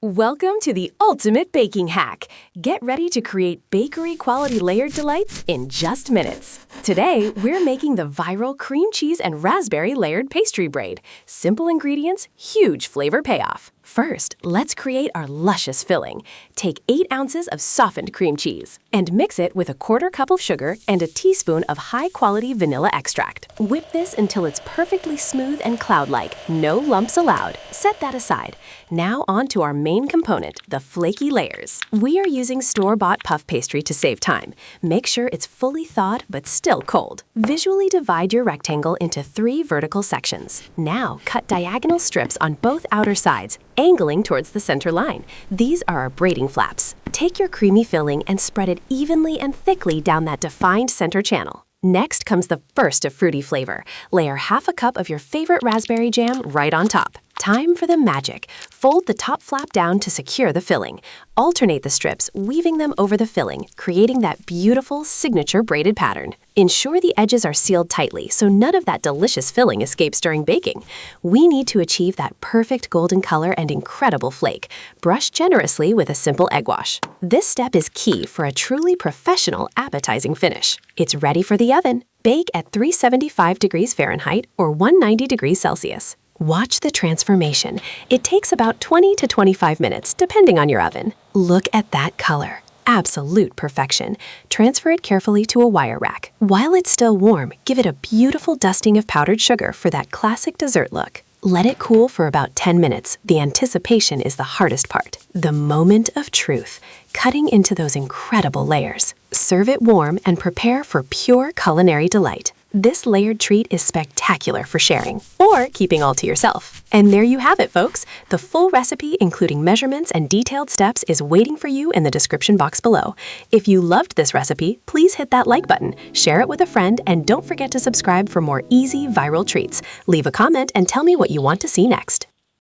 Welcome to the ultimate baking hack. Get ready to create bakery-quality layered delights in just minutes. Today, we're making the viral cream cheese and raspberry layered pastry braid. Simple ingredients, huge flavor payoff. First, let's create our luscious filling. Take 8 ounces of softened cream cheese and mix it with a 1/4 cup of sugar and a teaspoon of high-quality vanilla extract. Whip this until it's perfectly smooth and cloud-like, no lumps allowed. Set that aside. Now on to our main component, the flaky layers. We are using store-bought puff pastry to save time. Make sure it's fully thawed but still cold. Visually divide your rectangle into 3 vertical sections. Now cut diagonal strips on both outer sides, angling towards the center line. These are our braiding flaps. Take your creamy filling and spread it evenly and thickly down that defined center channel. Next comes the burst of fruity flavor. Layer 1/2 cup of your favorite raspberry jam right on top. Time for the magic. Fold the top flap down to secure the filling. Alternate the strips, weaving them over the filling, creating that beautiful signature braided pattern. Ensure the edges are sealed tightly so none of that delicious filling escapes during baking. We need to achieve that perfect golden color and incredible flake. Brush generously with a simple egg wash. This step is key for a truly professional, appetizing finish. It's ready for the oven. Bake at 375 degrees Fahrenheit or 190 degrees Celsius. Watch the transformation. It takes about 20 to 25 minutes, depending on your oven. Look at that color. Absolute perfection. Transfer it carefully to a wire rack. While it's still warm, give it a beautiful dusting of powdered sugar for that classic dessert look. Let it cool for about 10 minutes. The anticipation is the hardest part. The moment of truth, cutting into those incredible layers. Serve it warm and prepare for pure culinary delight. This layered treat is spectacular for sharing or keeping all to yourself. And there you have it, folks. The full recipe, including measurements and detailed steps, is waiting for you in the description box below. If you loved this recipe, please hit that like button, share it with a friend, and don't forget to subscribe for more easy viral treats. Leave a comment and tell me what you want to see next.